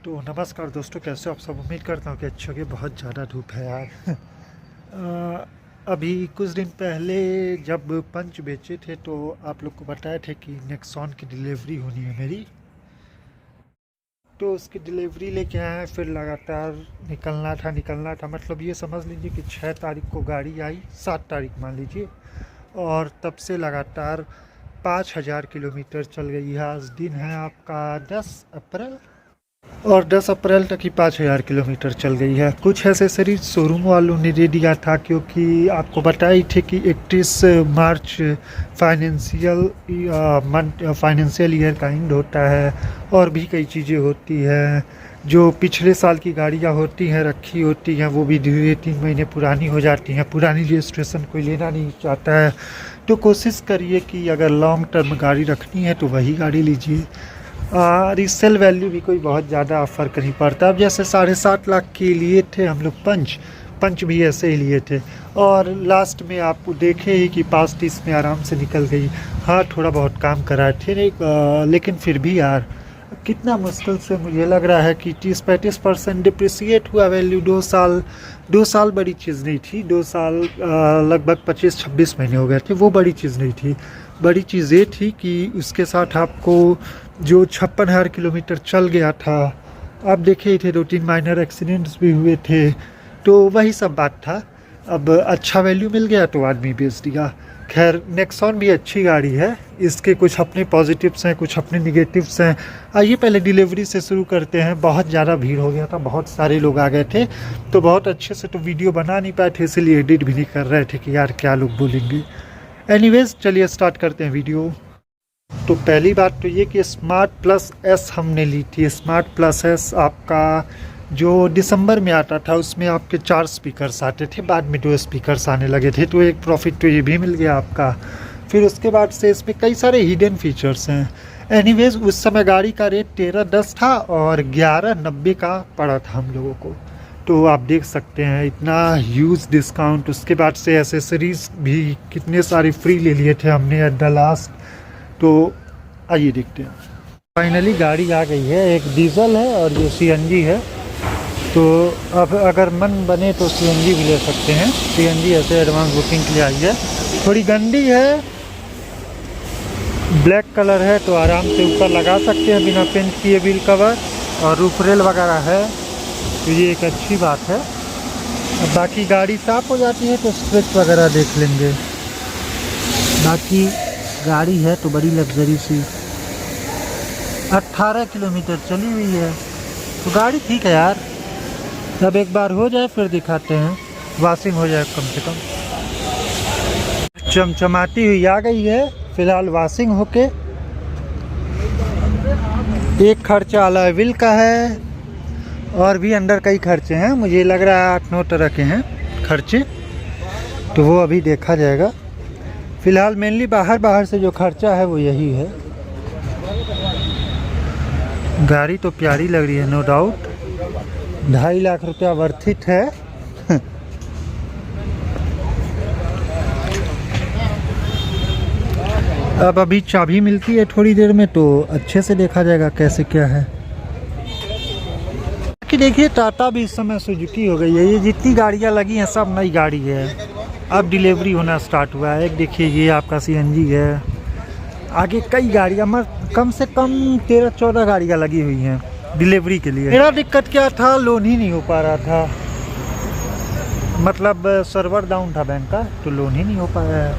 तो नमस्कार दोस्तों, कैसे हो आप सब। उम्मीद करता हूँ कि अच्छे होंगे। बहुत ज़्यादा धूप है यार। अभी कुछ दिन पहले जब पंच बेचे थे तो आप लोग को बताए थे कि नेक्सॉन की डिलीवरी होनी है मेरी। तो उसकी डिलीवरी लेके आए हैं। फिर लगातार निकलना था मतलब ये समझ लीजिए कि 6 तारीख को गाड़ी आई, 7 तारीख मान लीजिए, और तब से लगातार 5,000 किलोमीटर चल गई है। आज दिन है आपका 10 अप्रैल, और 10 अप्रैल तक ही 5,000 किलोमीटर चल गई है। कुछ एसेसरीज शोरूम वालों ने दे दिया था, क्योंकि आपको बताई थे कि 31 मार्च फाइनेंशियल ईयर का एंड होता है, और भी कई चीज़ें होती हैं। जो पिछले साल की गाड़ियाँ होती हैं रखी होती हैं, वो भी 2-3 महीने पुरानी हो जाती हैं। पुरानी रजिस्ट्रेशन कोई लेना नहीं चाहता है, तो कोशिश करिए कि अगर लॉन्ग टर्म गाड़ी रखनी है तो वही गाड़ी लीजिए। रीसेल वैल्यू भी कोई बहुत ज़्यादा फ़र्क नहीं पड़ता। अब जैसे 7.5 लाख के लिए थे हम लोग पंच भी ऐसे ही लिए थे, और लास्ट में आप देखे ही कि 5-30 में आराम से निकल गई। हाँ, थोड़ा बहुत काम कराए थे लेकिन फिर भी यार कितना मुश्किल से मुझे लग रहा है कि 30-35% डिप्रिसिएट हुआ वैल्यू। 2 साल बड़ी चीज़ नहीं थी। 2 साल लगभग 25-26 महीने हो गए थे, वो बड़ी चीज़ नहीं थी। बड़ी चीज़ ये थी कि उसके साथ आपको जो 56,000 किलोमीटर चल गया था। आप देखे ही थे 2-3 माइनर एक्सीडेंट्स भी हुए थे, तो वही सब बात था। अब अच्छा वैल्यू मिल गया तो आदमी बेच दिया। खैर, नेक्सॉन भी अच्छी गाड़ी है। इसके कुछ अपने पॉजिटिव्स हैं, कुछ अपने निगेटिव्स हैं। आइए पहले डिलीवरी से शुरू करते हैं। बहुत ज़्यादा भीड़ हो गया था, बहुत सारे लोग आ गए थे, तो बहुत अच्छे से तो वीडियो बना नहीं पाए थे, इसलिए एडिट भी नहीं कर रहे थे कि यार क्या लोग बोलेंगे। एनीवेज, चलिए स्टार्ट करते हैं वीडियो। तो पहली बात तो ये कि स्मार्ट प्लस एस हमने ली थी। स्मार्ट प्लस एस आपका जो दिसंबर में आता था, उसमें आपके 4 स्पीकर्स आते थे, बाद में 2 स्पीकर्स आने लगे थे, तो एक प्रॉफिट तो ये भी मिल गया आपका। फिर उसके बाद से इसमें कई सारे हिडन फीचर्स हैं। एनीवेज, उस समय गाड़ी का रेट 13,10 था और 11,90 का पड़ा था हम लोगों को। तो आप देख सकते हैं इतना ह्यूज डिस्काउंट। उसके बाद से एसेसरीज भी कितने सारे फ्री ले लिए थे हमने एट द लास्ट। तो आइए देखते हैं। फाइनली गाड़ी आ गई है। एक डीजल है और ये सीएनजी है। तो अब अगर मन बने तो सीएनजी भी ले सकते हैं। सीएनजी ऐसे एडवांस बुकिंग के लिए आई है। थोड़ी गंदी है, ब्लैक कलर है, तो आराम से ऊपर लगा सकते हैं बिना पेंट किए व्हील कवर, और रूफ रेल वगैरह है, तो ये एक अच्छी बात है। अब बाकी गाड़ी साफ़ हो जाती है तो स्क्रैच वगैरह देख लेंगे। बाकी गाड़ी है तो बड़ी लग्जरी सी। 18 किलोमीटर चली हुई है, तो गाड़ी ठीक है यार। अब एक बार हो जाए फिर दिखाते हैं, वॉशिंग हो जाए कम से कम। चमचमाती हुई आ गई है। फिलहाल वॉशिंग होके एक खर्चा अलग व्हील का है, और भी अंदर कई खर्चे हैं। मुझे लग रहा है 8-9 तरह के हैं खर्चे, तो वो अभी देखा जाएगा। फ़िलहाल मेनली बाहर से जो खर्चा है वो यही है। गाड़ी तो प्यारी लग रही है, नो डाउट। 2.5 लाख रुपया वर्थ इट है। अब अभी चाबी मिलती है थोड़ी देर में, तो अच्छे से देखा जाएगा कैसे क्या है। कि देखिए, टाटा भी इस समय सुजुकी हो गई है। ये जितनी गाड़ियाँ लगी हैं सब नई गाड़ी है। अब डिलीवरी होना स्टार्ट हुआ है। एक देखिए, ये आपका सीएनजी है। आगे कई गाड़ियाँ, कम से कम 13-14 गाड़ियाँ लगी हुई हैं डिलीवरी के लिए। मेरा दिक्कत क्या था, लोन ही नहीं हो पा रहा था। मतलब सर्वर डाउन था बैंक का, तो लोन ही नहीं हो पाया है।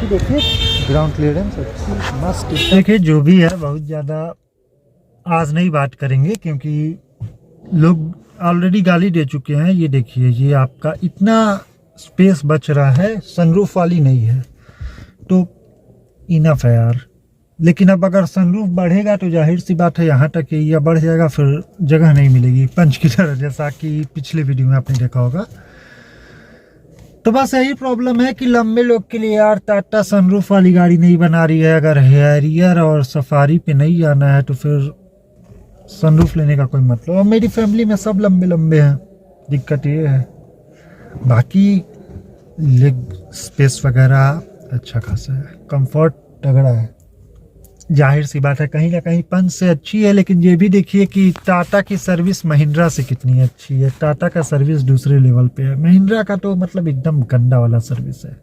देखिए ग्राउंड क्लियरेंस अच्छी मस्त। देखिए जो भी है, बहुत ज़्यादा आज नहीं बात करेंगे क्योंकि लोग ऑलरेडी गाली दे चुके हैं। ये देखिए, ये आपका इतना स्पेस बच रहा है, सनरूफ वाली नहीं है, तो इनफ है यार। लेकिन अब अगर सनरूफ बढ़ेगा तो जाहिर सी बात है यहाँ तक एरिया बढ़ जाएगा, फिर जगह नहीं मिलेगी पंच की तरह, जैसा कि पिछले वीडियो में आपने देखा होगा। तो बस यही प्रॉब्लम है कि लंबे लोग के लिए यार टाटा सनरूफ वाली गाड़ी नहीं बना रही है। अगर हैरियर और सफारी पे नहीं जाना है तो फिर सनरूफ लेने का कोई मतलब। और मेरी फैमिली में सब लंबे हैं, दिक्कत ये है। बाकी लेग स्पेस वगैरह अच्छा खासा है, कंफर्ट तगड़ा है। जाहिर सी बात है कहीं ना कहीं पंच से अच्छी है, लेकिन ये भी देखिए कि टाटा की सर्विस महिंद्रा से कितनी अच्छी है। टाटा का सर्विस दूसरे लेवल पे है, महिंद्रा का तो मतलब एकदम गंदा वाला सर्विस है।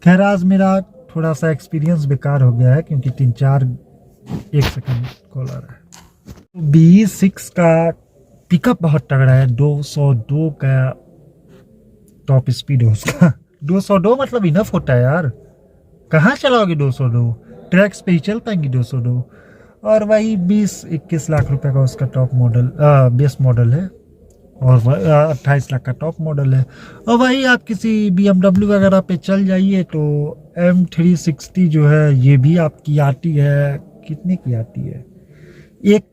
खैर आज मेरा थोड़ा सा एक्सपीरियंस बेकार हो गया है क्योंकि 1 सेकंड कॉल आ रहा है। BE6 का पिकअप बहुत तगड़ा है, 202 का टॉप स्पीड है उसका। 202 मतलब इनफ होता है यार, कहाँ चलाओगे 202, ट्रैक्स पे ही चल पाएंगी 202। और वही 20-21 लाख रुपए का उसका टॉप मॉडल बेस मॉडल है, और 28 लाख का टॉप मॉडल है। और वही आप किसी BMW वगैरह पे चल जाइए तो M360 जो है ये भी आपकी आती है, कितने की आती है, 1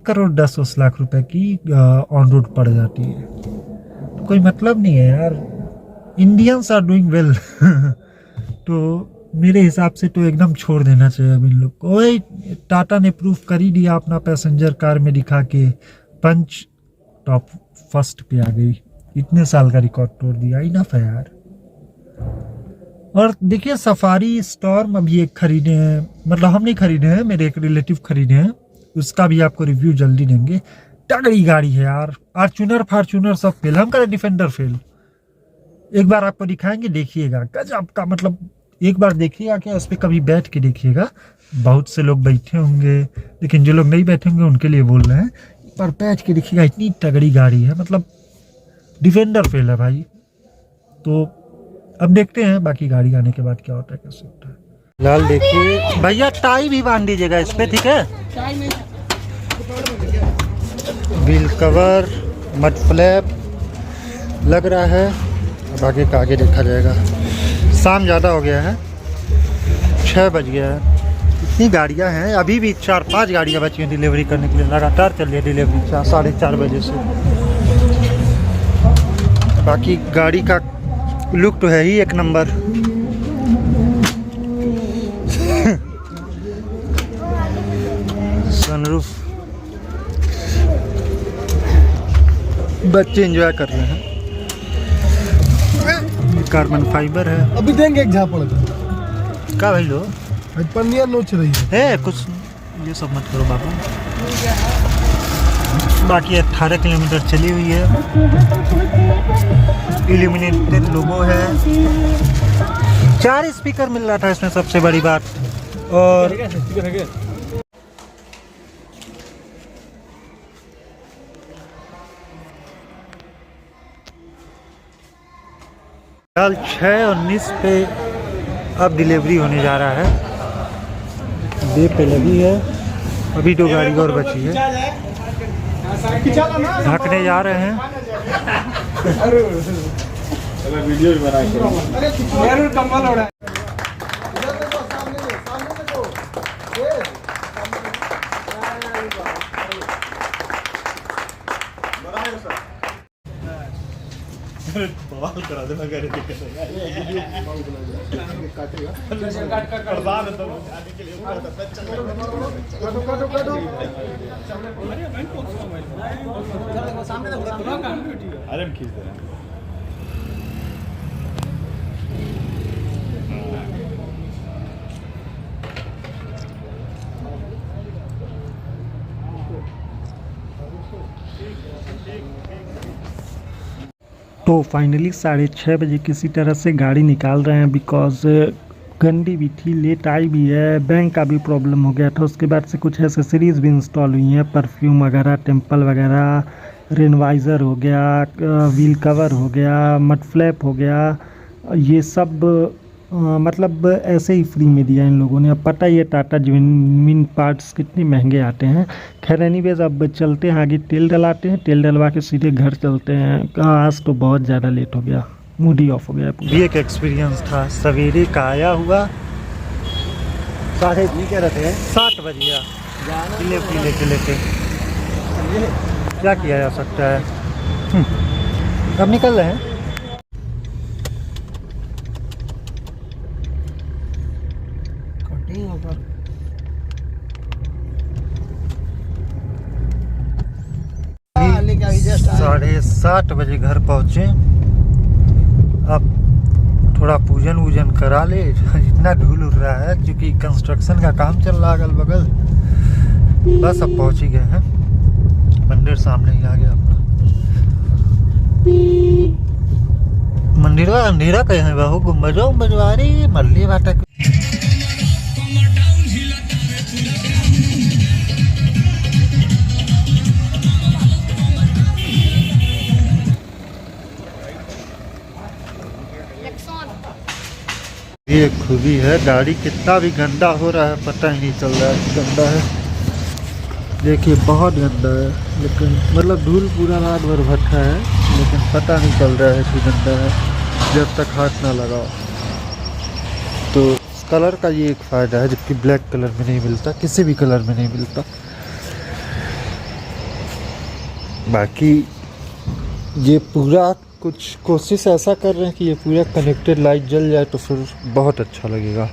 करोड़ 10 लाख रुपए की ऑन रोड पड़ जाती है। तो कोई मतलब नहीं है यार, इंडियंस आर डूइंग वेल। तो मेरे हिसाब से तो एकदम छोड़ देना चाहिए अब इन लोग को। वही टाटा ने प्रूफ कर ही दिया अपना पैसेंजर कार में दिखा के, पंच टॉप फर्स्ट पे आ गई, इतने साल का रिकॉर्ड तोड़ दिया, इनफ है यार। और देखिए सफारी स्टॉर्म अभी एक खरीदे हैं, मतलब हम नहीं खरीदे हैं, मेरे एक रिलेटिव खरीदे हैं, उसका भी आपको रिव्यू जल्दी देंगे। तगड़ी गाड़ी है यार, फार्चूनर सब फेल, हम करें डिफेंडर फेल। एक बार आपको दिखाएंगे, देखिएगा गजब का, मतलब एक बार देखिएगा क्या, उस पर कभी बैठ के देखिएगा। बहुत से लोग बैठे होंगे, लेकिन जो लोग नहीं बैठे होंगे उनके लिए बोल रहे हैं, पर बैठ के देखिएगा, इतनी तगड़ी गाड़ी है, मतलब डिफेंडर फेल है भाई। तो अब देखते हैं बाकी गाड़ी आने के बाद क्या होता है, कैसे होता है। लाल देखिए भैया, टाई भी बांध दीजिएगा इस पे, ठीक है। व्हील कवर, मड फ्लैप लग रहा है, अब आगे का आगे देखा जाएगा। शाम ज़्यादा हो गया है, 6 बज गया है, इतनी गाड़ियां हैं, अभी भी 4-5 गाड़ियां बची हैं डिलीवरी करने के लिए, लगातार चल रही है डिलीवरी 4-4:30 बजे से। बाकी गाड़ी का लुक तो है ही एक नंबर। सनरूफ, बच्चे एंजॉय कर रहे हैं। कार्बन फाइबर है, अभी देंगे एक झापड़ का भाई लो पन्निया नोच रही है कुछ, ये सब मत करो बाबू। बाकी 18 किलोमीटर चली हुई है, इल्यूमिनेटेड लोगो है, 4 स्पीकर मिल रहा था इसमें, सबसे बड़ी बात। और कल 6:19 पे अब डिलीवरी होने जा रहा है, डे पे लगी है, अभी 2 गाड़ी और बची है, ढकने जा रहे हैं। वीडियो बना के बवाल करा देना करे अरे हम खींच दे रहे हैं। तो फाइनली 6:30 बजे किसी तरह से गाड़ी निकाल रहे हैं, बिकॉज गंदी भी थी, लेट आई भी है, बैंक का भी प्रॉब्लम हो गया था। उसके बाद से कुछ एसेसरीज़ भी इंस्टॉल हुई हैं, परफ्यूम वगैरह, टेम्पल वगैरह, रेनवाइज़र हो गया, व्हील कवर हो गया, मड फ्लैप हो गया, ये सब मतलब ऐसे ही फ्री में दिया इन लोगों ने। अब पता ही है टाटा जेन्युइन पार्ट्स कितने महंगे आते हैं। खैर एनीवेज अब चलते हैं आगे, तेल डलाते हैं, तेल डलवा के सीधे घर चलते हैं। आज तो बहुत ज़्यादा लेट हो गया, मूड ही ऑफ हो गया। ये एक एक्सपीरियंस था, सवेरे का आया हुआ 7:30 बज गया डिलीवरी लेके क्या किया जा सकता है। अब निकल रहे हैं। है 7:30 बजे घर पहुँचे। अब थोड़ा पूजन वूजन करा ले। इतना धूल उड़ रहा है क्योंकि कंस्ट्रक्शन का काम चल रहा है अगल बगल। बस अब पहुंच ही गए हैं, मंदिर सामने ही आ गया अपना। मंदिर का अंधेरा कहीं है बाहू, गुम्बजों बजवारी मल्ली बाटा। ये एक खूबी है, गाड़ी कितना भी गंदा हो रहा है पता ही नहीं चल रहा है गंदा है। देखिए बहुत गंदा है, लेकिन मतलब धूल पूरा रात भर भट्टा है, लेकिन पता नहीं चल रहा है कि गंदा है जब तक हाथ ना लगाओ। तो इस कलर का ये एक फ़ायदा है, जबकि ब्लैक कलर में नहीं मिलता, किसी भी कलर में नहीं मिलता। बाकी ये पूरा कुछ कोशिश ऐसा कर रहे हैं कि ये पूरा कनेक्टेड लाइट जल जाए तो फिर बहुत अच्छा लगेगा।